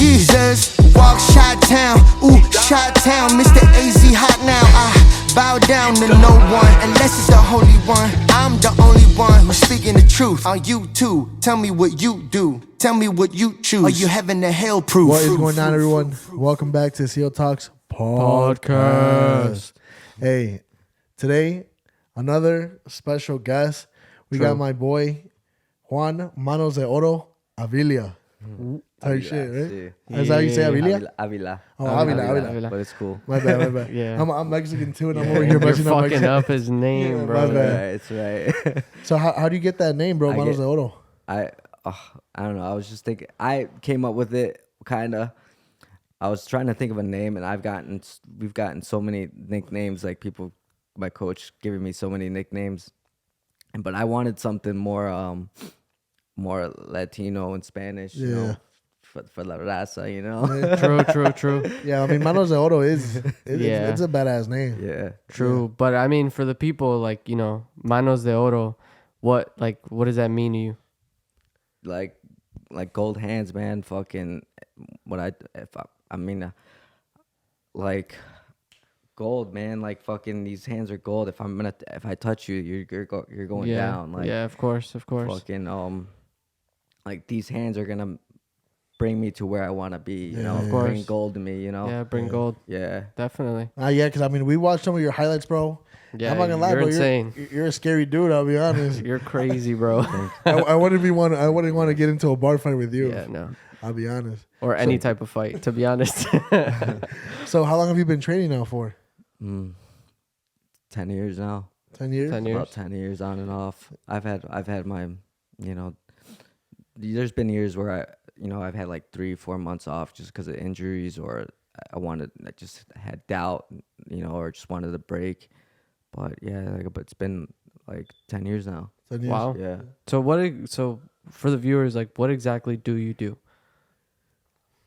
Jesus. Walk Chi-Town, ooh, Chi-Town, Mr. AZ hot now. I bow down to no one unless it's the Holy One. I'm the only one who's speaking the truth. Are you too? Tell me what you do. Tell me what you choose. Are you heaven to hell proof? What is going on, everyone? Welcome back to Seal Talks Podcast. Hey, today, another special guest. We got my boy, Juan Manos de Oro Avila. Type shit, right? Sí. Is that how you say Avila? Avila. Oh, Avila. But it's cool. My bad. Yeah. I'm Mexican too, and I'm over here You're messing up fucking Mexican. up his name, Yeah, bro. my bad. It's right. So how do you get that name, bro? Manos de Oro. I don't know. I was just thinking. I came up with it kind of. I was trying to think of a name, and we've gotten so many nicknames. Like people, my coach giving me so many nicknames, but I wanted something more Latino and Spanish. You know, for la raza, you know. True. Yeah, I mean, Manos de Oro is Yeah. it's a badass name. Yeah. True. But I mean, for the people, like, you know, Manos de Oro, what does that mean to you? Like gold hands, man. Fucking like gold, man. Like fucking these hands are gold. If I touch you, you're going down. Like yeah, of course. fucking like these hands are gonna bring me to where I want to be. You know, of course. bring gold to me. You know. Yeah, bring gold. Yeah. Definitely. Yeah, because I mean, we watched some of your highlights, bro. Yeah, I'm not gonna lie, you're bro. insane. You're a scary dude. I'll be honest. You're crazy, bro. I wouldn't want to get into a bar fight with you. Yeah, no. I'll be honest. Or any type of fight, to be honest. So how long have you been training now for? 10 years now. 10 years? 10 years. About 10 years on and off. I've had my, you know, there's been years where I've had like 3-4 months off just because of injuries, or I just had doubt, or just wanted a break. But yeah, but it's been like 10 years now. 10 years. Wow. Yeah. So for the viewers, like, what exactly do you do?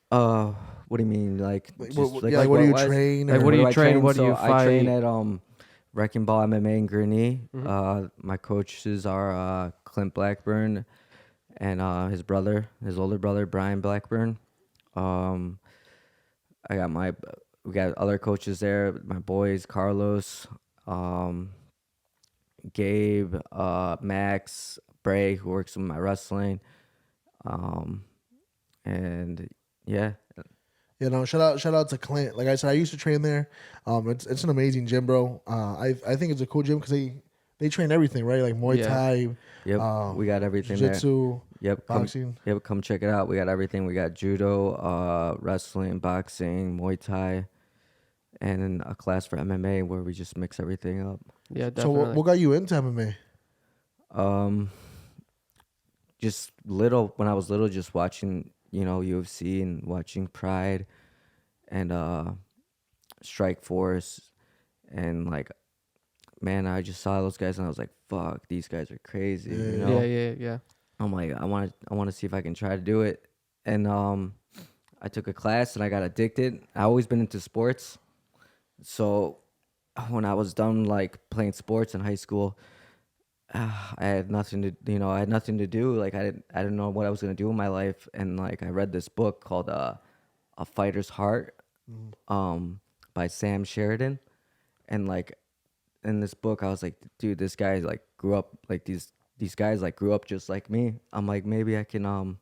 What do you mean? Like What do you what-wise? train? Like, or- what do you I train? What do you I train fight? at Wrecking Ball MMA in Gurnee. Mm-hmm. My coaches are Clint Blackburn and his older brother Brian Blackburn. We got other coaches there. My boys Carlos, Gabe, Max, Bray, who works with my wrestling, and yeah. Shout out to Clint. Like I said, I used to train there. It's an amazing gym, bro. I think it's a cool gym because they train everything, right? Like Muay Thai. Yep, we got everything there. Jiu-jitsu. Yep, boxing. Come check it out. We got everything. We got judo, wrestling, boxing, Muay Thai, and then a class for MMA where we just mix everything up. Yeah, So definitely. what got you into MMA? Just when I was little, just watching, UFC and watching Pride and Strike Force, and like, man, I just saw those guys and I was like, fuck, these guys are crazy. Yeah. I'm like, I want to see if I can try to do it. And I took a class and I got addicted. I always been into sports. So when I was done like playing sports in high school, I had nothing to do. Like I didn't know what I was going to do in my life. And like I read this book called A Fighter's Heart by Sam Sheridan. And like in this book I was like, dude, this guy like grew up like these guys like grew up just like me. I'm like, maybe I can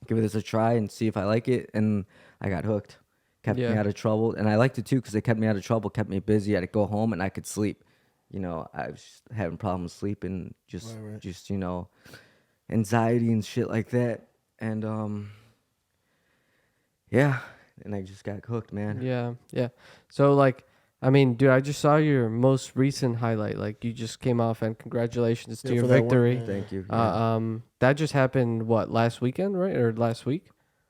give this a try and see if I like it. And I got hooked. Kept me out of trouble. And I liked it too because it kept me out of trouble, kept me busy. I could go home and I could sleep. I was just having problems sleeping, just anxiety and shit like that. And and I just got hooked, man. Yeah. So like, I mean, dude, I just saw your most recent highlight. Like, you just came off, and congratulations to your for that one, victory. Thank you. That just happened, what, last weekend, right? Or last week?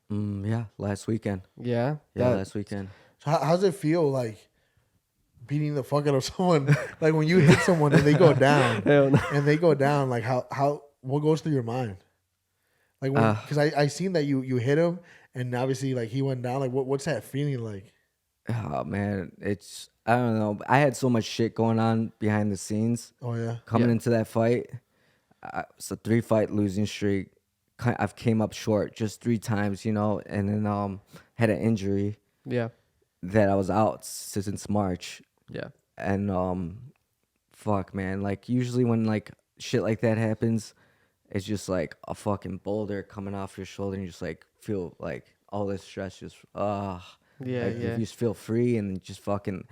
Yeah, last weekend. Yeah. Last weekend. So how's it feel like beating the fuck out of someone? Like when you hit someone and they go down, like what goes through your mind? Like because I seen that you hit him and obviously like he went down. Like what's that feeling like? Oh man, I don't know. I had so much shit going on behind the scenes. Oh yeah. Coming into that fight, it's a 3-fight losing streak. I've came up short just 3 times, you know, and then had an injury Yeah. that I was out since March. Yeah. And fuck, man, like usually when like shit like that happens, it's just like a fucking boulder coming off your shoulder, and you just like feel like all this stress just Yeah. like Yeah. if you just feel free and just fucking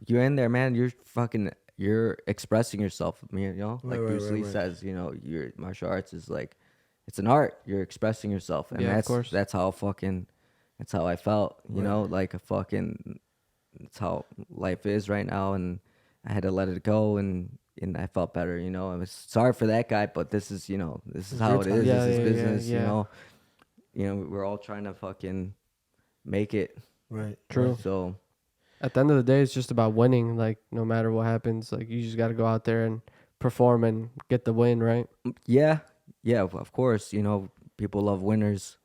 you're in there, man. You're expressing yourself. You know, like Bruce Lee says, you know, your martial arts is like it's an art. You're expressing yourself, and Yeah, of course. that's how I felt. You know, like a fucking that's how life is right now, and I had to let it go, and I felt better. You know, I was sorry for that guy, but this is this is how it is. Yeah, This is yeah, business. yeah. You know, we're all trying to fucking make it. Right. True. So At the end of the day, it's just about winning. Like, no matter what happens, like, you just got to go out there and perform and get the win, right? yeah, of course. You know, people love winners,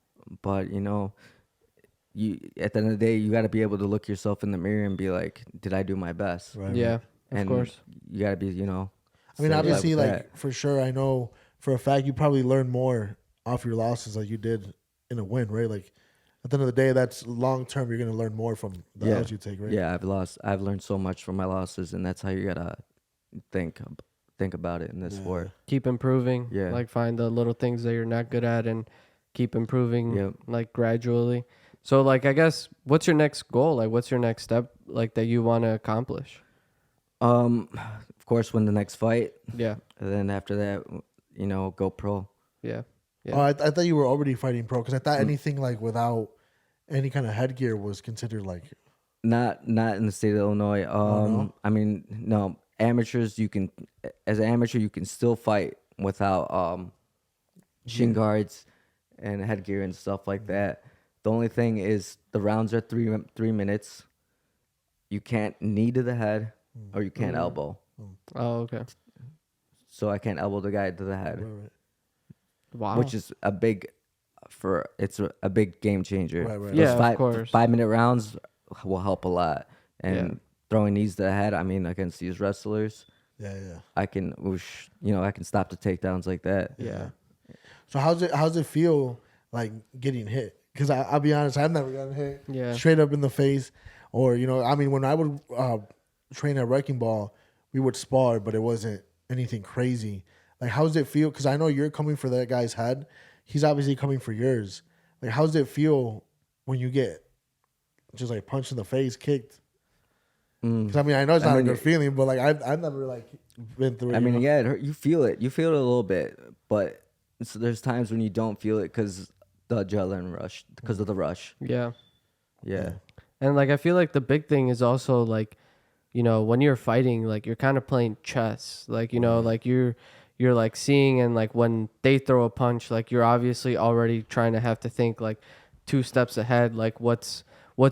but you know, you at the end of the day, you got to be able to look yourself in the mirror and be like, did I do my best? Right. Yeah, Right. of And course. you got to be, you know. I mean, satisfied obviously, with like that. for sure, I know for a fact you probably learn more off your losses like you did in a win, right? Like at the end of the day, that's long term. You're gonna learn more from the L's you take, right? Yeah, I've learned so much from my losses, and that's how you gotta think about it in this sport. Keep improving. Yeah. Like, find the little things that you're not good at and keep improving, Yep. like, gradually. So, like, I guess, what's your next goal? Like, what's your next step, like, that you want to accomplish? Of course, win the next fight, Yeah. and then after that, you know, go pro. Yeah. Oh, I thought you were already fighting pro because I thought anything like without any kind of headgear was considered like. Not in the state of Illinois. no? I mean, no, amateurs. As an amateur, you can still fight without shin guards and headgear and stuff like that. The only thing is the rounds are 3 minutes. You can't knee to the head, or you can't elbow. Oh, okay. So I can't elbow the guy to the head, Right. Wow. which is a big game changer. Right, right. Those Yeah, of course. 5-minute rounds will help a lot. And Yeah. throwing knees to the head, I mean, against these wrestlers, Yeah, yeah. I can I can stop the takedowns like that. Yeah. So how's it feel like getting hit? Because I'll be honest, I've never gotten hit straight up in the face, or I mean, when I would train at Wrecking Ball, we would spar, but it wasn't anything crazy. Like, how's it feel? Because I know you're coming for that guy's head. He's obviously coming for yours. Like, how's it feel when you get just like punched in the face, kicked? Because I mean, I know it's not a good feeling, but like I've never like been through it. I mean, you know? yeah, it hurt. You feel it. You feel it a little bit, but there's times when you don't feel it because the adrenaline rush, because of the rush. Yeah. Yeah. And, like, I feel like the big thing is also, like, when you're fighting, like, you're kind of playing chess. Like, like you're like seeing, and like when they throw a punch, like you're obviously already trying to have to think like 2 steps ahead, like what's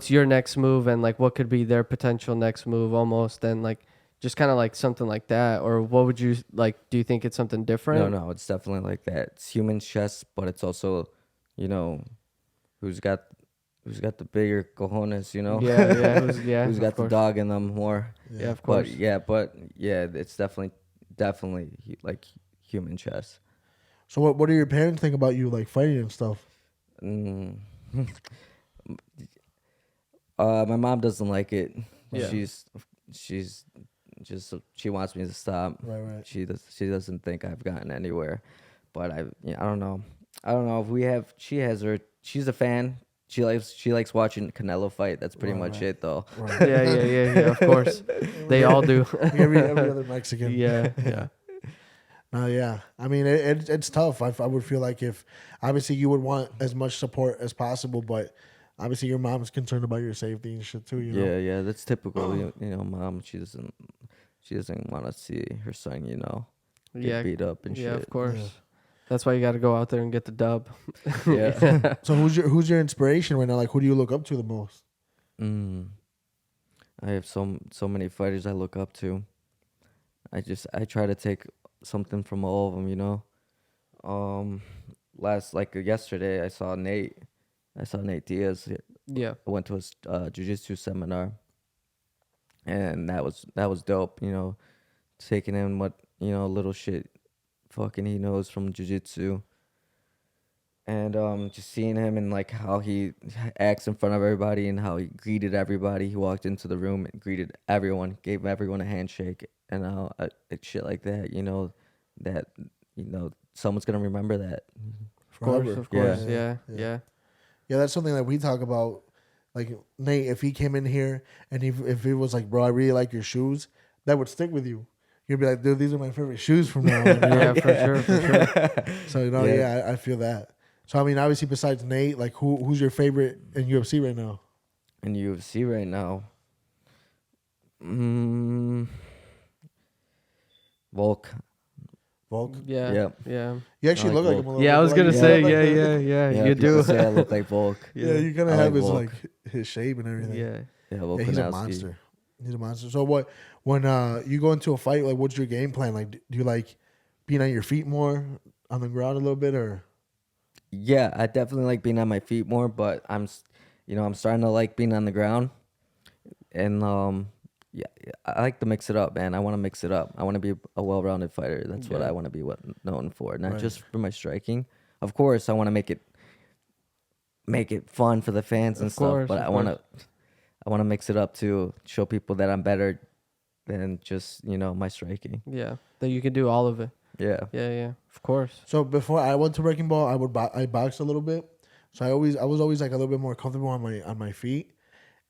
your next move, and like what could be their potential next move almost, and like just kind of like something like that. Or what would you like? Do you think it's something different? No, it's definitely like that. It's human chess, but it's also, who's got the bigger cojones, Yeah, who's got the dog in them more. Yeah, of course. But it's definitely like human chess. So what do your parents think about you like fighting and stuff? My mom doesn't like it. Yeah. She's just she wants me to stop. Right. She doesn't think I've gotten anywhere, but I don't know. I don't know if we have. She's a fan. She likes watching Canelo fight. That's pretty much it, though. Right. Yeah. Of course, they all do. Like every other Mexican. Yeah. Yeah. I mean, it's tough. I would feel like if obviously you would want as much support as possible, but obviously your mom's concerned about your safety and shit too. Yeah. That's typical. Mom. She doesn't want to see her son. Get beat up and shit. Yeah, of course. Yeah. That's why you got to go out there and get the dub. Yeah. So who's your inspiration right now? Like, who do you look up to the most? I have so many fighters I look up to. I try to take something from all of them, yesterday I saw Nate Diaz. Yeah. I went to his jiu-jitsu seminar, and that was dope, taking in what little shit fucking he knows from jiu-jitsu. And just seeing him and like how he acts in front of everybody and how he greeted everybody. He walked into the room and greeted everyone, gave everyone a handshake, and shit like that. That someone's gonna remember that. Forever. Of course, Yeah. yeah. Yeah, that's something that we talk about. Like Nate, if he came in here and if it was like, bro, I really like your shoes, that would stick with you. You'd be like, dude, these are my favorite shoes from now on. You know? Yeah, for sure, for sure. So Yeah. I feel that. So I mean, obviously, besides Nate, like who's your favorite in UFC right now? In UFC right now, mm, Volk. Volk. Yeah, Yep. yeah. You actually I like look like him Volk. a little Yeah, bit. I was Like, gonna you say, got, like, yeah, you people do. say I look like Volk. Yeah, you kind I of have like his Volk. like his shape and everything. Yeah. Yeah, Yeah, he's a Volkanovski. monster. He's a monster. So what? When you go into a fight, like, what's your game plan? Like, do you like being on your feet more, on the ground a little bit, or? Yeah, I definitely like being on my feet more, but I'm starting to like being on the ground, and yeah, I like to mix it up, man. I want to mix it up. I want to be a well-rounded fighter. That's what Yeah. I want to be known for, not Right. just for my striking. Of course, I want to make it fun for the fans and Of stuff, course, but of I want to mix it up to show people that I'm better than just my striking. Yeah, that you can do all of it. Yeah. Yeah, of course. So before I went to Wrecking Ball, I boxed a little bit. So I was always like a little bit more comfortable on my feet,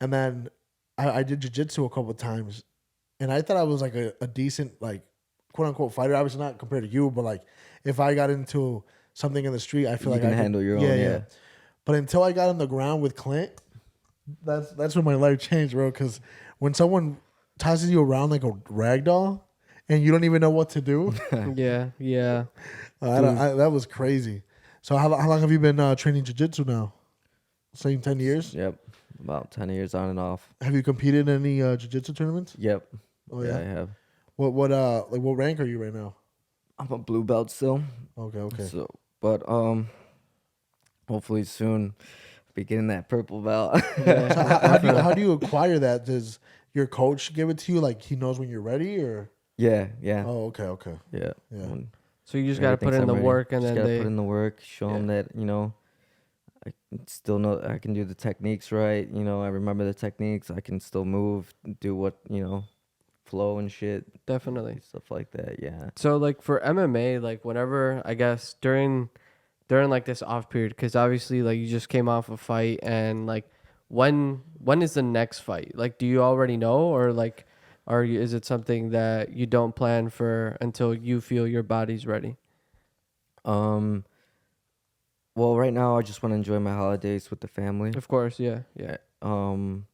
and then I did jiu-jitsu a couple of times, and I thought I was like a decent like quote unquote fighter. Obviously not compared to you, but like if I got into something in the street, I feel You like can I could handle your own, yeah. But until I got on the ground with Clint, that's when my life changed, bro. Because when someone tosses you around like a rag doll and you don't even know what to do, Yeah. that was crazy. So how long have you been training jiu-jitsu now? Same 10 years? Yep. About 10 years on and off. Have you competed in any jiu-jitsu tournaments? Yep. Oh Yeah, yeah. I have. What rank are you right now? I'm a blue belt still. Okay. So, but hopefully soon be getting that purple belt. So how do you acquire that? Does your coach give it to you? Like he knows when you're ready, or? Yeah. Oh, okay. Yeah. Yeah. So you just got to put in the work, and then gotta they. put in the work. Show them that I can still know I can do the techniques right. I remember the techniques. I can still move, do what flow and shit, Definitely. stuff like that. Yeah. So like for MMA, like whenever I guess during like this off period, because obviously like you just came off a fight, and like when is the next fight? Like, do you already know, or like, is it something that you don't plan for until you feel your body's ready? Well, right now I just want to enjoy my holidays with the family. Of course, yeah. And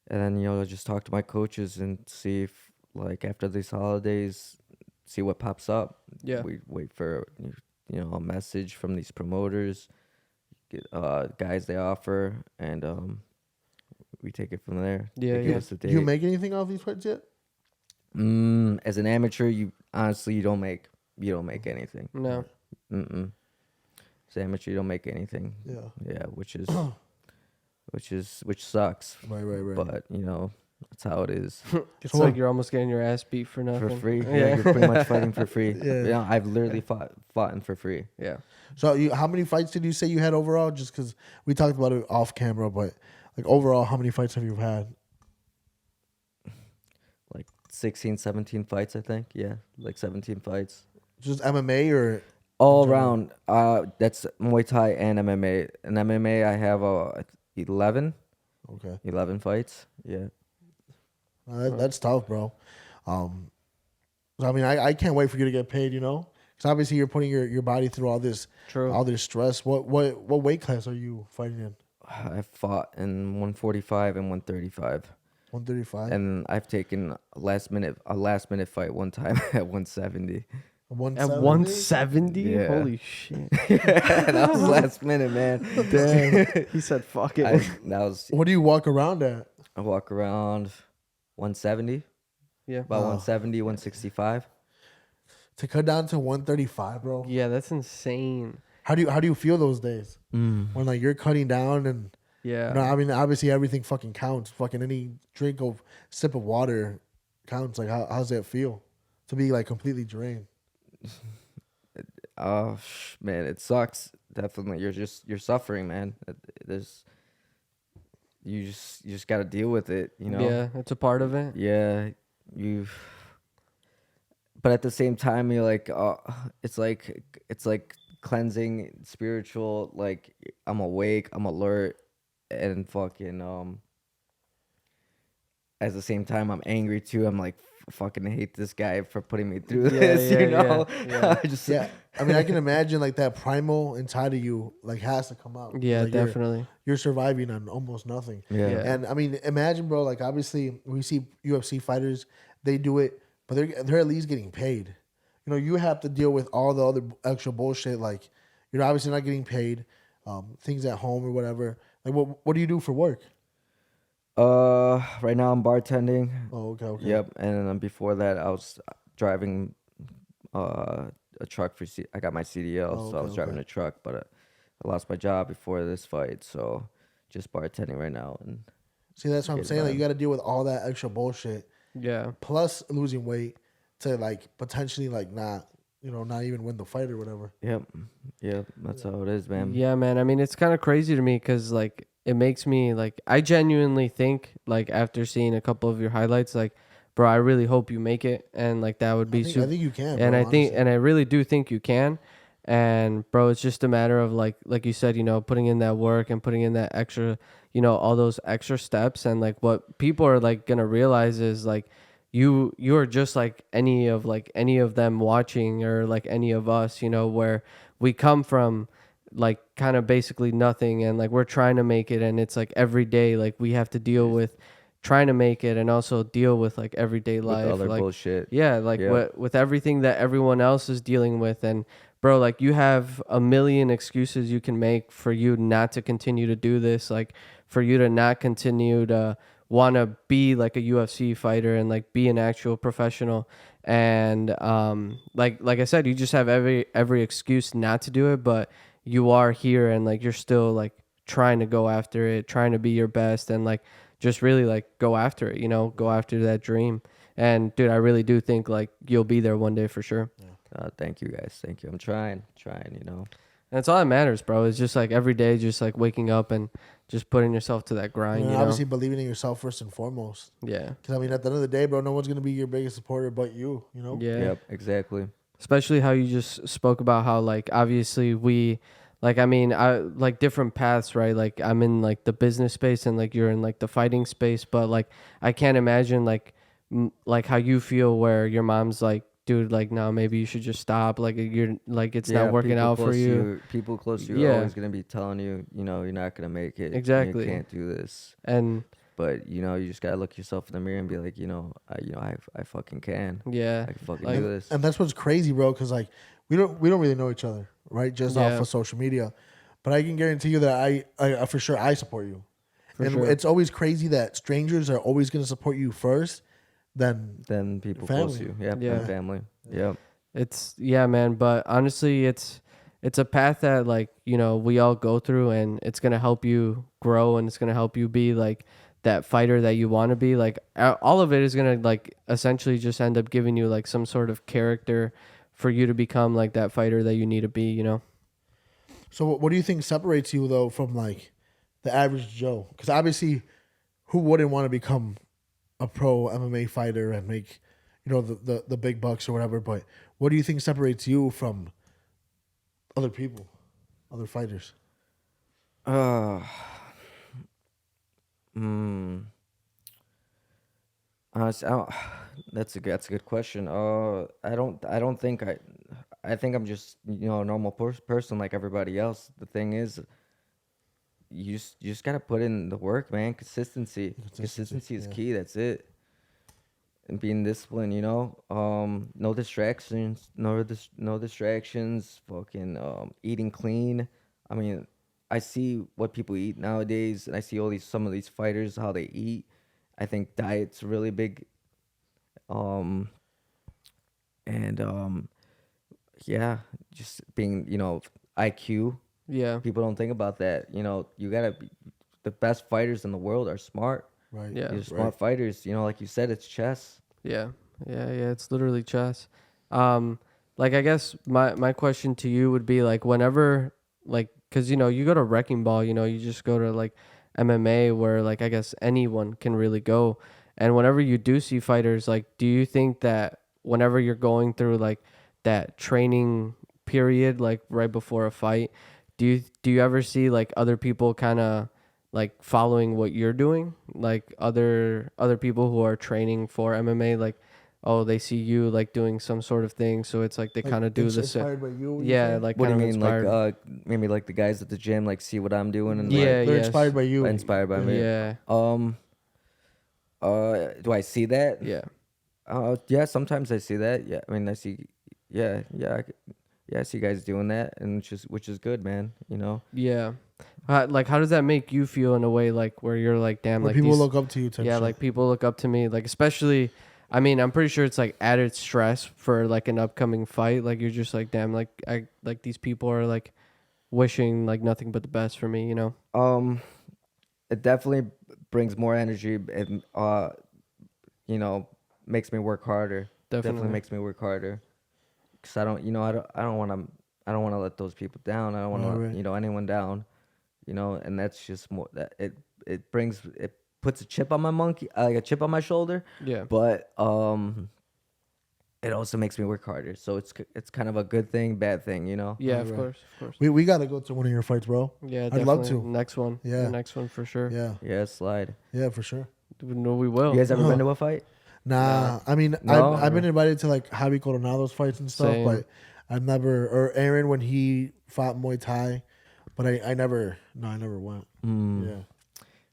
then I just talk to my coaches and see if like after these holidays, see what pops up. Yeah. We wait for a message from these promoters, get guys they offer, and we take it from there. Yeah, They give yeah. us a Do you date. make anything off these fights yet? As an amateur, you don't make anything. No. As an amateur, you don't make anything. Yeah. Yeah, which sucks. Right. But that's how it is. It's like you're almost getting your ass beat for nothing. For free. Yeah. Yeah, you're pretty much fighting for free. Yeah. I've literally fought for free. Yeah. So how many fights did you say you had overall? Just because we talked about it off camera, but like overall, how many fights have you had? Like 16, 17 fights, I think. Yeah, like 17 fights. Just MMA or? All around. That's Muay Thai and MMA. In MMA, I have 11 Okay. fights. Yeah. That's tough, bro. So, I mean, I can't wait for you to get paid. Because obviously you're putting your body through all this stress. What weight class are you fighting in? I fought in 145 and 135. 135. And I've taken a last minute fight one time at 170. 170? At 170? Yeah. Holy shit. That was last minute, man. Damn. He said, fuck it. What do you walk around at? I walk around 170, Yeah. about 170, 165. To cut down to 135, bro. Yeah, that's insane. How do you feel those days when like you're cutting down and Yeah. I mean obviously everything fucking counts. Fucking any sip of water counts. Like how's that feel to be like completely drained? Oh man, it sucks. definitely. You're suffering, man. There's you just got to deal with it, you know. Yeah, it's a part of it. Yeah, you. But at the same time, you're like, it's like cleansing, spiritual. Like I'm awake, I'm alert, and fucking At the same time, I'm angry too. I'm like, fucking hate this guy for putting me through this, you know? Yeah. Yeah, I mean, I can imagine like that primal inside of you like has to come out. Yeah, Like, definitely. You're surviving on almost nothing. Yeah. And I mean, imagine, bro. Like obviously, we see UFC fighters, they do it, but they're at least getting paid. You know, you have to deal with all the other extra bullshit. Like you're obviously not getting paid, things at home or whatever. Like what do you do for work? Right now I'm bartending. Oh, okay. Yep, and then before that I was driving a truck for I got my CDL, so I was driving a truck, but I lost my job before this fight, so just bartending right now. And see, that's what I'm saying. Like you got to deal with all that extra bullshit. Yeah. Plus losing weight to like potentially like not even win the fight or whatever. Yep, that's how it is, man. Yeah, man. I mean, it's kind of crazy to me because like it makes me like I genuinely think like after seeing a couple of your highlights, like, bro, I really hope you make it, and like that would be I think you can, and bro, I really do think you can. And bro, it's just a matter of like you said, you know, putting in that work and putting in that extra, you know, all those extra steps. And like what people are like gonna realize is like you are just like any of them watching, or like any of us, you know, where we come from like kind of basically nothing, and like we're trying to make it, and it's like every day like we have to deal with trying to make it and also deal with like everyday life, with other like bullshit. yeah, like with everything that everyone else is dealing with. And bro, like you have a million excuses you can make for you not to continue to do this, like for you to not continue to want to be like a UFC fighter and like be an actual professional. And like I said, you just have every excuse not to do it, but you are here, and like you're still like trying to go after it, trying to be your best, and like just really like go after it, you know, go after that dream. And dude, I really do think like you'll be there one day for sure. Thank you guys. Thank you. I'm trying, you know. And that's all that matters, bro. It's just like every day, just like waking up and just putting yourself to that grind. You know? Obviously believing in yourself first and foremost. Yeah. Because I mean, at the end of the day, bro, no one's gonna be your biggest supporter but you. You know. Yeah. Yep. Exactly. Especially how you just spoke about how like obviously we like, I mean, I like different paths, right? Like I'm in like the business space, and like you're in like the fighting space, but like I can't imagine like like how you feel where your mom's like, dude, like no, maybe you should just stop, like you're like it's not working out for you. People close to you are always gonna be telling you, you know, you're not gonna make it. Exactly. You can't do this. But you know, you just gotta look yourself in the mirror and be like, I fucking can. Yeah. I can fucking Like, do this. And that's what's crazy, bro. Because like we don't really know each other, right? Just off of social media. But I can guarantee you that I for sure I support you. It's always crazy that strangers are always gonna support you first, than people family. close to you. Yeah. Family. Yep. It's man, but honestly, it's a path that like, you know, we all go through, and it's gonna help you grow, and it's gonna help you be like that fighter that you want to be. Like all of it is gonna like essentially just end up giving you like some sort of character for you to become like that fighter that you need to be, you know. So what do you think separates you though from like the average Joe? Because obviously, who wouldn't want to become a pro MMA fighter and make, you know, the big bucks or whatever? But what do you think separates you from other people, other fighters? Honestly, that's a good question. I think I'm just, you know, a normal person like everybody else. The thing is, you just gotta put in the work, man. Consistency is key. That's it. And being disciplined, you know. No distractions. No distractions. Fucking eating clean. I mean, I see what people eat nowadays, and I see some of these fighters how they eat. I think diet's really big. Yeah, just being, you know, IQ. Yeah. People don't think about that. You know, you gotta be, the best fighters in the world are smart. Right. Yeah. They're smart fighters. You know, like you said, it's chess. Yeah. It's literally chess. Like I guess my question to you would be like, whenever like, because, you know, you go to Wrecking Ball, you know, you just go to, like, MMA where, like, I guess anyone can really go. And whenever you do see fighters, like, do you think that whenever you're going through, like, that training period, like, right before a fight, do you ever see, like, other people kind of, like, following what you're doing? Like, other people who are training for MMA, like, oh, they see you, like, doing some sort of thing, so it's like they kind of do the same. Inspired by you. Yeah, like, What do kind you of mean, like inspired. maybe like the guys at the gym like see what I'm doing and Yeah, like they're yes. inspired by you. inspired by me? Yeah, Do I see that? yeah, Yeah, sometimes I see that. Yeah, I mean, I see, yeah, I see guys doing that, and which is good, man. You know. yeah. Like, how does that make you feel in a way, like, where you're like, damn, Where like, people these, look up to you. Type yeah, shit. like, people look up to me, like, especially, I mean, I'm pretty sure it's like added stress for like an upcoming fight. Like, you're just like, damn, like, I like these people are like wishing like nothing but the best for me, you know? It definitely brings more energy and you know, makes me work harder. Definitely. Makes me work harder. Cause I don't, you know, I don't want to, let those people down. I don't want to, Right. let, you know, anyone down. You know, and that's just more that it puts a chip on my monkey, like a chip on my shoulder. Yeah. But it also makes me work harder. So it's kind of a good thing, bad thing, you know. Yeah, Right, of right. course, of course. We gotta go to one of your fights, bro. Yeah, I'd definitely. love to. Next one. Yeah. The next one for sure. Yeah, Yeah, slide. yeah, for sure. No, we will. You guys ever been to a fight? Nah, I mean, No? I've been invited to like Javi Coronado's fights and stuff, Same. but I've never, or Aaron when he fought Muay Thai, but I never went. Yeah,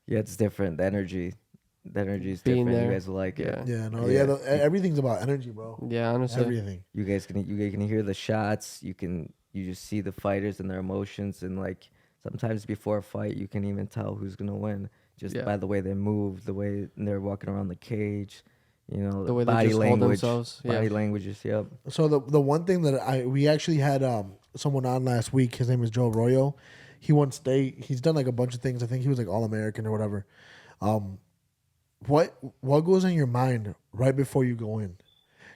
Yeah, it's different. The energy is Being different. there. You guys will like it. yeah, no, Yeah. yeah. Everything's about energy, bro. Yeah, honestly. Everything. You guys can hear the shots. You just see the fighters and their emotions, and like sometimes before a fight, you can even tell who's gonna win just Yeah. by the way they move, the way they're walking around the cage. You know, The way they body just hold language, themselves, yeah. body languages. Yep. So the one thing that we actually had someone on last week. His name is Joe Arroyo. He won state. He's done like a bunch of things. I think he was like All-American or whatever. What goes in your mind right before you go in?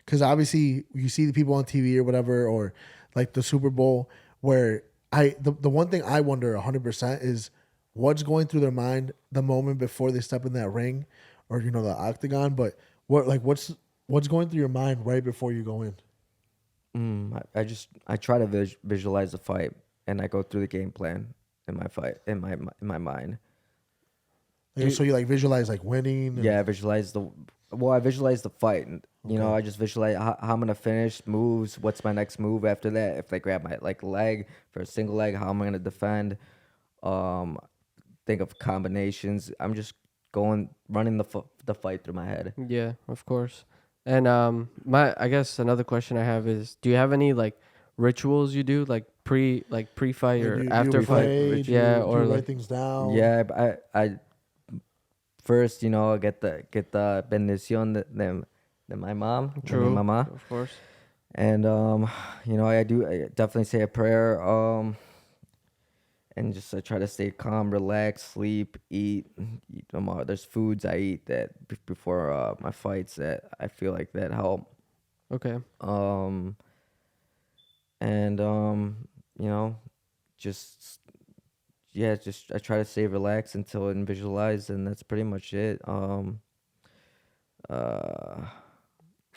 Because obviously you see the people on TV or whatever, or like the Super Bowl, where the one thing I wonder 100% is what's going through their mind the moment before they step in that ring, or you know the octagon. But what's going through your mind right before you go in? I try to visualize the fight, and I go through the game plan in my fight in my mind. Like, so you like visualize like winning. Yeah, I visualize the fight. And, you know, I just visualize how I'm gonna finish, moves. What's my next move after that? If they grab my leg for a single leg, how am I gonna defend? Think of combinations. I'm just running the fight through my head. Yeah, of course. And I guess another question I have is, do you have any like rituals you do like pre-fight or Do you after fight? pray? Do Yeah, you, or do you like, write things down. Yeah, I first, you know, get the bendición de my mom, de true, mi mamá. of course. And you know, I definitely say a prayer. And just I try to stay calm, relax, sleep, eat. There's foods I eat that before my fights that I feel like that help. Okay. And you know, just I try to stay relaxed and visualize, and that's pretty much it.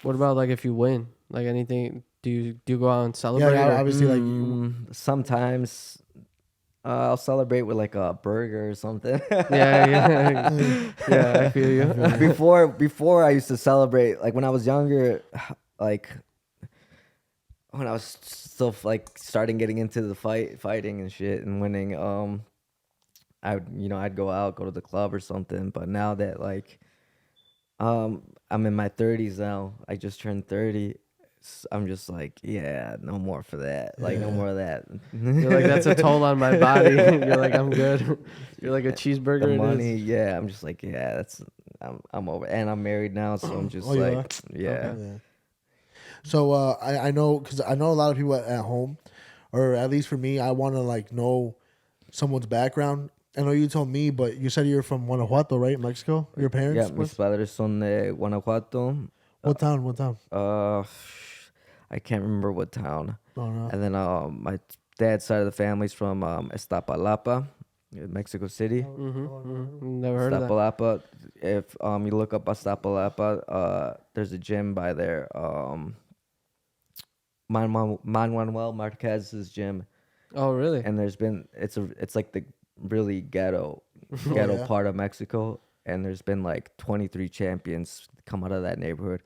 What about like if you win? Like anything? Do you go out and celebrate? Yeah, or- obviously, like Sometimes I'll celebrate with like a burger or something. yeah. Yeah, I feel you. Before I used to celebrate, like when I was younger, like when I was still like starting getting into the fighting and shit and winning, I'd go out, go to the club or something. But now that like I'm in my 30s now, I just turned 30. I'm just like, yeah, no more for that. Like, no more of that. You're like, that's a toll on my body. You're like, I'm good. You're like a cheeseburger. The it money, is. yeah. I'm just like, yeah, I'm over. And I'm married now, so I'm just Oh, you like, are? yeah. Yeah. So I know, because I know a lot of people at home, or at least for me, I want to like know someone's background. I know you told me, but you said you're from Guanajuato, right? Mexico? Your parents? Yeah, mis padres son de Guanajuato. What town? I can't remember what town. Oh, no. And then my dad's side of the family's from Iztapalapa, Mexico City. Never heard of that. Iztapalapa. If you look up Iztapalapa, there's a gym by there. Manuel Marquez's gym, Oh, really? and it's like the really ghetto yeah. part of Mexico, and there's been like 23 champions come out of that neighborhood.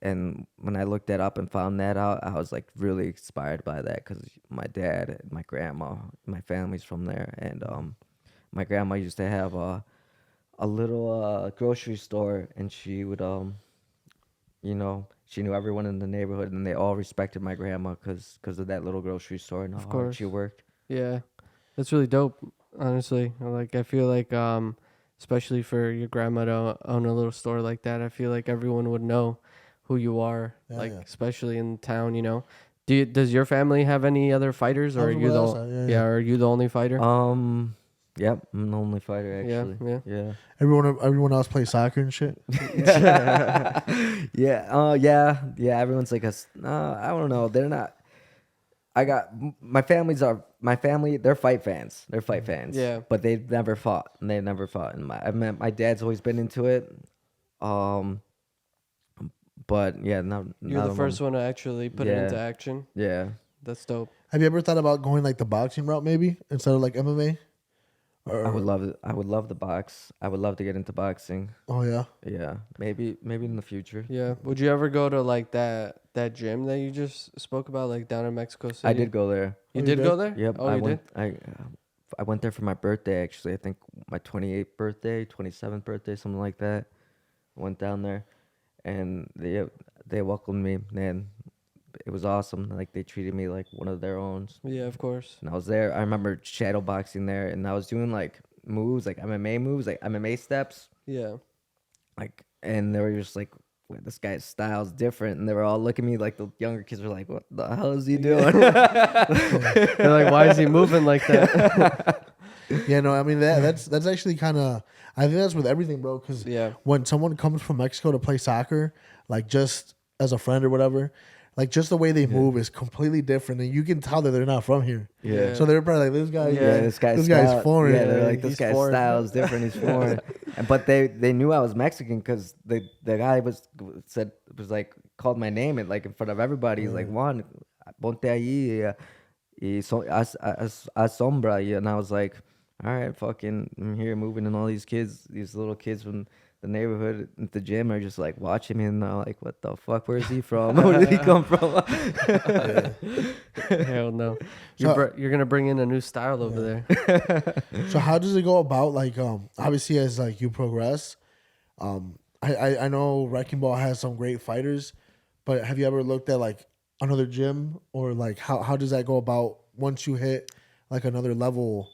And when I looked that up and found that out, I was like really inspired by that because my dad, my grandma, my family's from there, and my grandma used to have a little grocery store, and she would she knew everyone in the neighborhood, and they all respected my grandma because of that little grocery store and how hard she worked. Yeah, that's really dope. Honestly, like I feel like especially for your grandma to own a little store like that, I feel like everyone would know who you are. Especially in town, you know. Does your family have any other fighters, or are you are you the only fighter? Yep, I'm the only fighter actually. Yeah. Everyone else plays soccer and shit. Yeah. Everyone's like I don't know. They're not. My family. They're fight fans. Yeah. But they've never fought. And my dad's always been into it. But yeah, You're the first one to actually put it into action. Yeah. That's dope. Have you ever thought about going like the boxing route maybe instead of like MMA? I would love it. I would love the box. I would love to get into boxing. Oh yeah. Yeah, maybe in the future. Yeah. Would you ever go to like that gym that you just spoke about, like down in Mexico City? I did go there. You did go there? Yep. Oh, I you went, did? I went there for my birthday actually. I think my 28th birthday, 27th birthday, something like that. I went down there, and they welcomed me, man. It was awesome. Like they treated me like one of their own. Yeah, of course. And I was there. I remember shadow boxing there, and I was doing like moves, like MMA moves, like MMA steps. Yeah. Like, and they were just like, "Wait, this guy's style's different," and they were all looking at me like the younger kids were like, "What the hell is he doing?" They're like, "Why is he moving like that?" Yeah, no, I mean that's actually kind of. I think that's with everything, bro. Because when someone comes from Mexico to play soccer, like just as a friend or whatever, like just the way they move is completely different, and you can tell that they're not from here. Yeah. So they're probably like, this guy's foreign. Yeah, they're like, this guy's style is different. He's foreign. But they knew I was Mexican because the guy was called my name and like in front of everybody. He's like, Juan, ponte allí, asombra, and I was like, all right, fucking, I'm here moving, and all these little kids from the neighborhood at the gym are just like watching me, and they're like, what the fuck, where's he from? Where did he come from? Hell no. You're gonna bring in a new style over there. So how does it go about, like, obviously as like you progress, I know Wrecking Ball has some great fighters, but have you ever looked at like another gym, or like how does that go about once you hit like another level,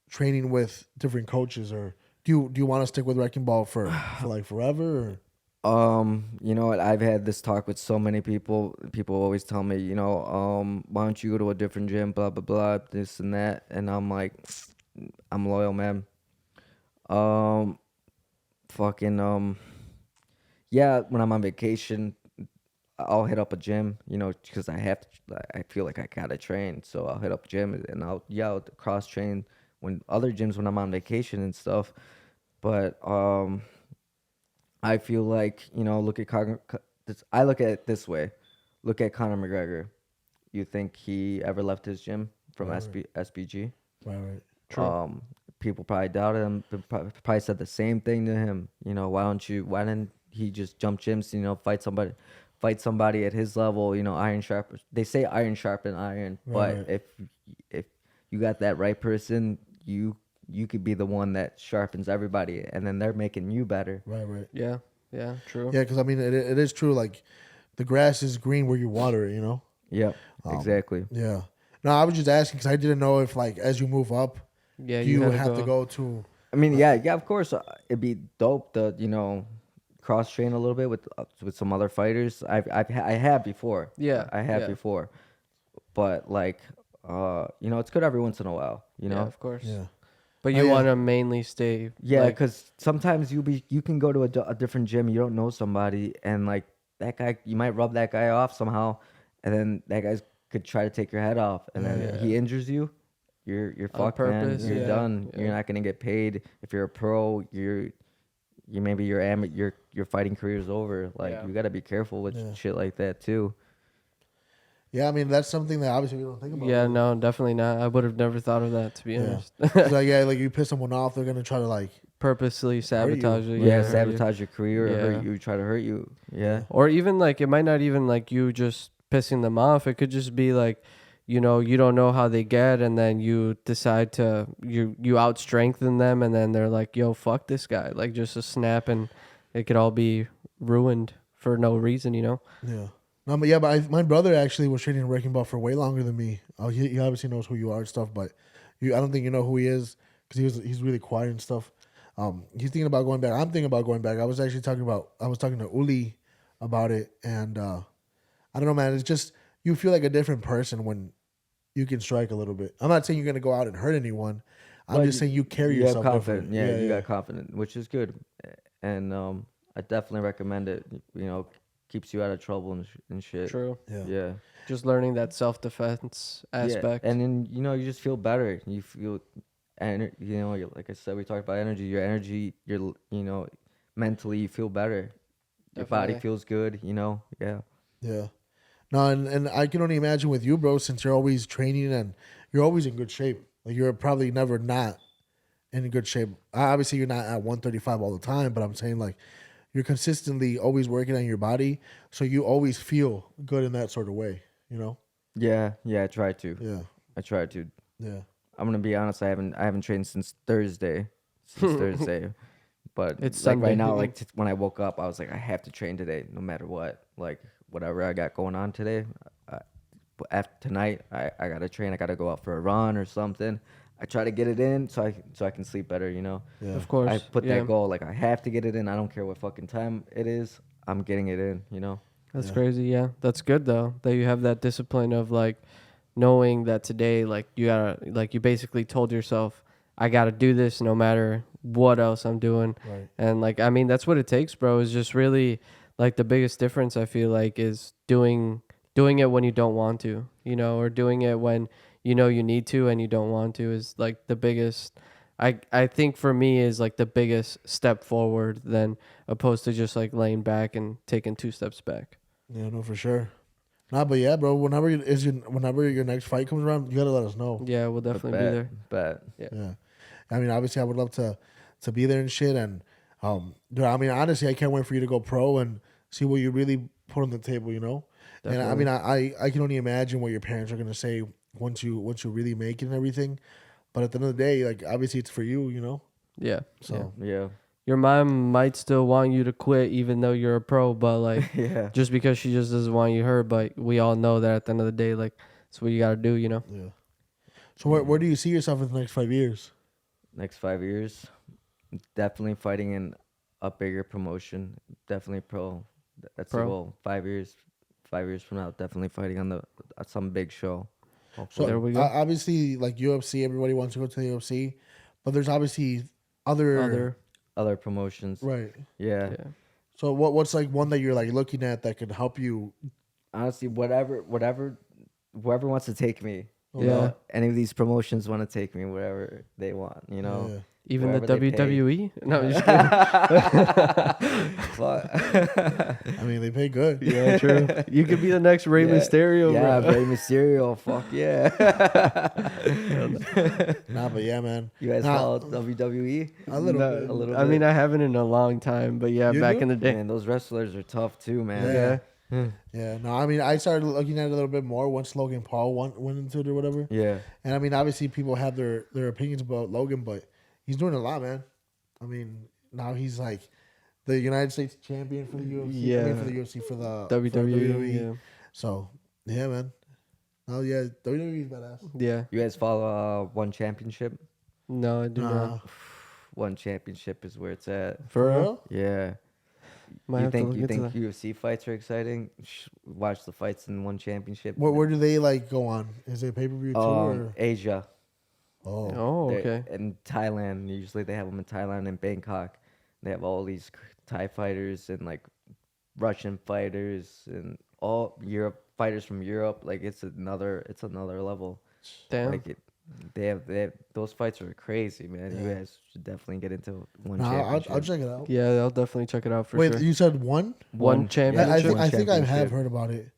training with different coaches, or do you want to stick with Wrecking Ball for like forever? Or? You know what? I've had this talk with so many people. People always tell me, why don't you go to a different gym, blah, blah, blah, this and that. And I'm like, I'm loyal, man. Yeah, when I'm on vacation, I'll hit up a gym, because I feel like I gotta train. So I'll hit up gym and I'll cross train when I'm on vacation and stuff. But I feel like, I look at it this way. Look at Conor McGregor. You think he ever left his gym from SBG? Right. True. People probably doubted him. Probably said the same thing to him. Why didn't he just jump gyms, fight somebody at his level, iron sharp. They say iron sharpen iron, but if you got that right person, you could be the one that sharpens everybody, and then they're making you better. Right. Yeah, true. Yeah, because I mean, it is true. Like, the grass is green where you water it, Yep, exactly. Yeah. No, I was just asking because I didn't know if, like, as you move up, you have to go to. I mean, yeah, of course, it'd be dope to cross train a little bit with some other fighters. I have before. Yeah, I have before, but like, it's good every once in a while. Yeah, of course. Yeah. But you want to mainly stay. Yeah, because sometimes you can go to a different gym, you don't know somebody, and like that guy, you might rub that guy off somehow, and then that guy's could try to take your head off, and then he injures you. You're fucked, man. purpose, You're done. yeah. You're not gonna get paid. If you're a pro, maybe your fighting career is over. Like you gotta be careful with shit like that too. Yeah, I mean that's something that obviously we don't think about. Yeah, no, definitely not. I would have never thought of that, to be honest. It's like like you piss someone off, they're gonna try to like Purposely sabotage you. Yeah, hurt sabotage your career or Yeah. hurt you, try to hurt you. Yeah. Or even like it might not even like you just pissing them off. It could just be like, you know, you don't know how they get, and then you decide to you out strengthen them, and then they're like, yo, fuck this guy, like just a snap, and it could all be ruined for no reason, you know. Yeah. No, but my brother actually was training in Wrecking Ball for way longer than me. He obviously knows who you are and stuff, but I don't think you know who he is because he's really quiet and stuff. He's thinking about going back. I'm thinking about going back. I was talking to Uli about it, and I don't know, man. It's just you feel like a different person when you can strike a little bit. I'm not saying you're gonna go out and hurt anyone. I'm just saying you carry yourself confident. different. Yeah, you got confident, which is good, and I definitely recommend it. You know, keeps you out of trouble and shit. True. Yeah. Just learning that self-defense aspect. Yeah. And then you just feel better. You feel, and like I said, we talked about energy. Your energy, mentally you feel better. Your body Definitely. feels good. Yeah. Yeah. No, and I can only imagine with you, bro, since you're always training and you're always in good shape. Like you're probably never not in good shape. Obviously, you're not at 135 all the time, but I'm saying like you're consistently always working on your body, so you always feel good in that sort of way. You know? Yeah. I try to. Yeah. I try to. Yeah. I'm gonna be honest. I haven't trained since Thursday. But It's like Sunday. right now, like when I woke up, I was like, I have to train today, no matter what. Like whatever I got going on today, after tonight, I gotta train. I gotta go out for a run or something. I try to get it in so I can sleep better. Yeah. Of course. I put that goal. Like I have to get it in. I don't care what fucking time it is. I'm getting it in. That's crazy. Yeah, that's good though that you have that discipline of like knowing that today, like you gotta, like you basically told yourself, I gotta do this no matter what else I'm doing. Right. And like, I mean, that's what it takes, bro. Is just really like the biggest difference I feel like is doing it when you don't want to, or doing it when you need to and you don't want to is like the biggest. I think for me is like the biggest step forward than opposed to just like laying back and taking 2 steps back. Yeah, no, for sure. Nah, but yeah, bro. Whenever your next fight comes around, you gotta let us know. Yeah, we'll definitely be there. But Yeah. I mean, obviously, I would love to be there and shit. And dude, I mean, honestly, I can't wait for you to go pro and see what you really put on the table. And I mean, I can only imagine what your parents are gonna say once you really make it and everything. But at the end of the day, like obviously, it's for you. Yeah. So yeah. Your mom might still want you to quit even though you're a pro, but like Yeah. just because she just doesn't want you hurt, but we all know that at the end of the day, like it's what you gotta do, Yeah. So where do you see yourself in the next 5 years? Next 5 years, definitely fighting in a bigger promotion. Definitely pro. That's the Pro. goal. 5 years. 5 years from now, definitely fighting on some big show. So There we go. Obviously, like UFC, everybody wants to go to the UFC, but there's obviously other Other promotions. right. Yeah. So what's like one that you're like looking at that could help you? Honestly, whoever wants to take me. Yeah. Any of these promotions want to take me wherever they want. Yeah. Even the wherever they pay. WWE? No, I'm just kidding. Fuck. I mean, they pay good. Yeah, true. You could be the next Rey Mysterio, Yeah, bro. Rey Mysterio. Fuck yeah. Nah, but yeah, man. You guys follow WWE? A little bit. A little I mean, bit. I haven't in a long time, but yeah, You back do? in the day. Man, those wrestlers are tough too, man. Yeah. Yeah. Yeah. No, I mean, I started looking at it a little bit more once Logan Paul went into it or whatever. Yeah. And I mean, obviously, people have their opinions about Logan, but he's doing a lot, man. I mean, now he's like the United States champion for the UFC. I mean, for the UFC, for the WWE. for WWE. Yeah. So, yeah, man. Oh, yeah. WWE is badass. Yeah. You guys follow One Championship? No, I do not. One Championship is where it's at. For real? Yeah. Might You have to think look you into think that. UFC fights are exciting? Watch the fights in One Championship. Where do they like go on? Is it pay per view too? Or? Asia. Oh. Oh, okay. In Thailand, usually they have them in Thailand and Bangkok. They have all these Thai fighters and like Russian fighters and all Europe fighters from Europe. Like it's another level. Damn. Like they have those fights are crazy, man. You guys should definitely get into one No, championship. I'll check it out. Yeah, I'll definitely check it out for Wait, sure. you said one? One championship? I think I have heard about it.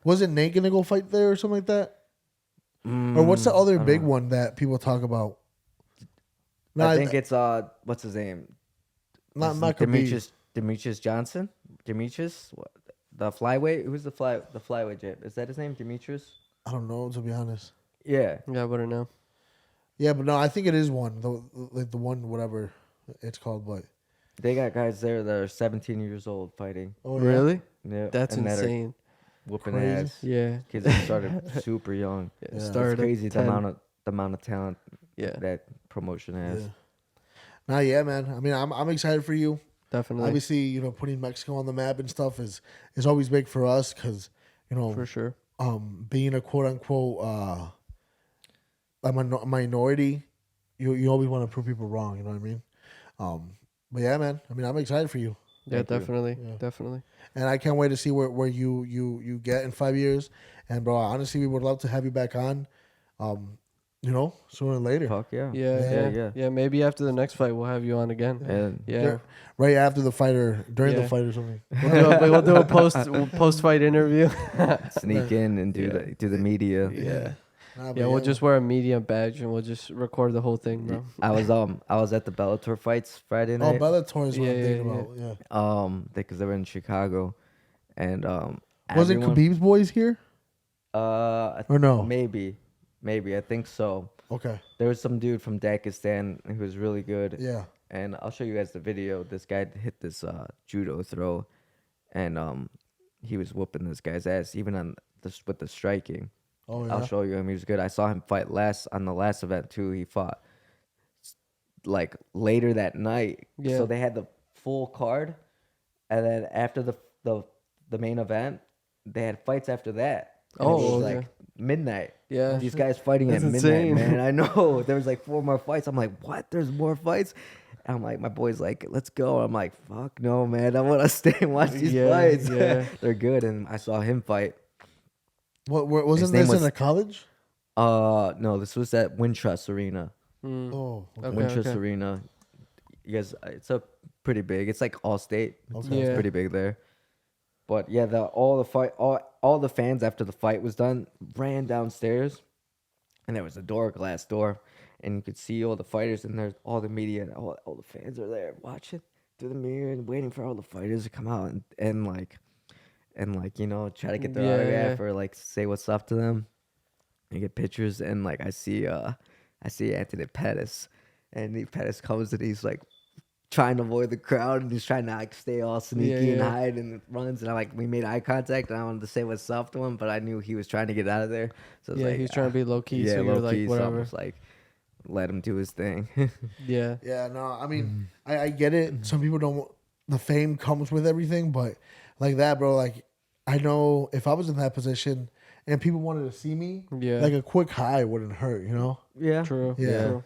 Wasn't Nate gonna go fight there or something like that? Or what's the other big one that people talk about? No, I think it's what's his name? not Khabib. Demetrius Johnson. Demetrius, the flyweight. Who's the flyweight champ? Is that his name? Demetrius? I don't know, to be honest. Yeah. Yeah, I wouldn't know. Yeah, but no, I think it is one. The one, whatever it's called, but They got guys there that are 17 years old fighting. oh yeah. Really? Yeah, That's and that are insane. whooping Crazy. ass. Yeah. Kids that started super young. Yeah. Started It's crazy at the 10. amount of talent Yeah, that promotion has. Yeah. Nah, yeah, man. I mean, I'm excited for you. definitely. Obviously, putting Mexico on the map and stuff is always big for us because For sure. being a quote unquote a minority, you always want to prove people wrong. You know what I mean? But yeah, man. I mean, I'm excited for you, Yeah, Thank you. definitely. Yeah. Definitely. and I can't wait to see where you get in 5 years. And bro, honestly, we would love to have you back on. Sooner than later. Fuck yeah. Yeah. Maybe after the next fight, we'll have you on again. And Yeah. Right after the fight or during the Yeah. fight or something. We'll do a post fight interview. sneak in and do the media. Yeah. Nah, but Yeah, we'll just wear a media badge and we'll just record the whole thing, bro. I was at the Bellator fights Friday Oh, night. Bellator is what I'm Yeah, thinking yeah, about. Yeah. Because they were in Chicago, and Wasn't everyone- Khabib's boys here? Or no? Maybe I think so. Okay. There was some dude from Dagestan who was really good. Yeah. And I'll show you guys the video. This guy hit this judo throw, and he was whooping this guy's ass even with the striking. Oh yeah. I'll show you him. He was good. I saw him fight on the last event too. He fought like later that night. Yeah. So they had the full card, and then after the main event, they had fights after that. And Oh, it was okay. like midnight. Yeah. These guys fighting at That's midnight, insane. man. I know. There was like 4 more fights. I'm like, what? There's more fights? And I'm like, my boy's like, let's go. I'm like, fuck no, man. I want to stay and watch these Yeah, fights. yeah. They're good. And I saw him fight. Wasn't name this was- in a college? No, this was at Wintrust Arena. Mm. Oh. Okay. Okay, Wintrust okay. Arena. You guys, it's a pretty big. It's like all state. Okay. It's Yeah. pretty big there. But yeah, all the fans after the fight was done ran downstairs, and there was a glass door, and you could see all the fighters, and there's all the media, and all the fans are there watching through the mirror and waiting for all the fighters to come out and try to get their Yeah, autograph yeah. or like say what's up to them and get pictures. And like I see Anthony Pettis, and Pettis comes and he's like trying to avoid the crowd, and he's trying to like stay all sneaky Yeah, and yeah. hide and runs, and we made eye contact, and I wanted to say what's up to him, but I knew he was trying to get out of there. So I was Yeah, like, he was trying to be low key, yeah, so you're low like, key, so I whatever. was like, let him do his thing. Yeah. Yeah. No. I mean, I get it. Some people don't. The fame comes with everything, but like that, bro. Like, I know if I was in that position and people wanted to see me, Yeah. like a quick hi wouldn't hurt, you know. Yeah, True. Yeah. True.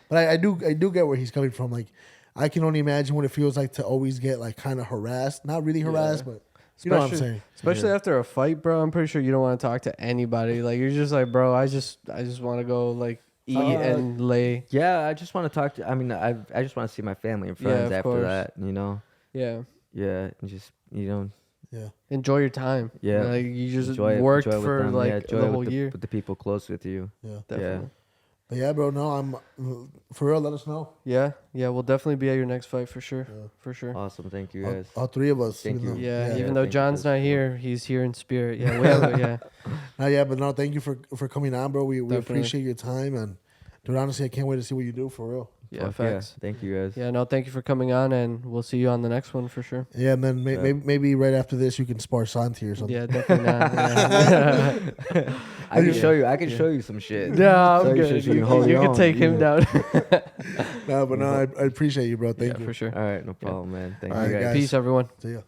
But I do get where he's coming from. Like, I can only imagine what it feels like to always get like kind of harassed. Not really harassed, but you know what I'm saying. Especially after a fight, bro. I'm pretty sure you don't want to talk to anybody. Like you're just like, bro, I just want to go like eat and lay. Yeah, I just want to talk to. I mean, I just want to see my family and Yeah, friends of after course. that. You know. Yeah. Yeah, and just Yeah. Enjoy your time. Yeah. Like you just enjoy worked it with for them. like Yeah, enjoy the it whole with year. with the people close with you. Yeah. Definitely. But yeah, bro. No, I'm for real. Let us know. Yeah. Yeah. We'll definitely be at your next fight for sure. For sure. Awesome, thank you All, guys. all three of us. Thank even you. though- Yeah, Yeah, even though thank you John's for not the here, he's here in spirit. Yeah, we have, yeah. Yeah, but no, thank you for coming on, bro. We Definitely. appreciate your time, and dude, honestly, I can't wait to see what you do for real. Yeah, Fuck yeah. facts. Thank you guys. Yeah, no, thank you for coming on, and we'll see you on the next one for sure. Yeah, and then Yeah. maybe right after this, you can spar Santi or something. Yeah, definitely not. Yeah, I can Yeah. show you. I can show you some shit. no, So I'm you good. should- you can hold You your can own. take him down. No, but no, I appreciate you, bro. Thank Yeah, you. for sure. All right, no problem, man. Thank All you right, guys. guys. Peace, everyone. See ya.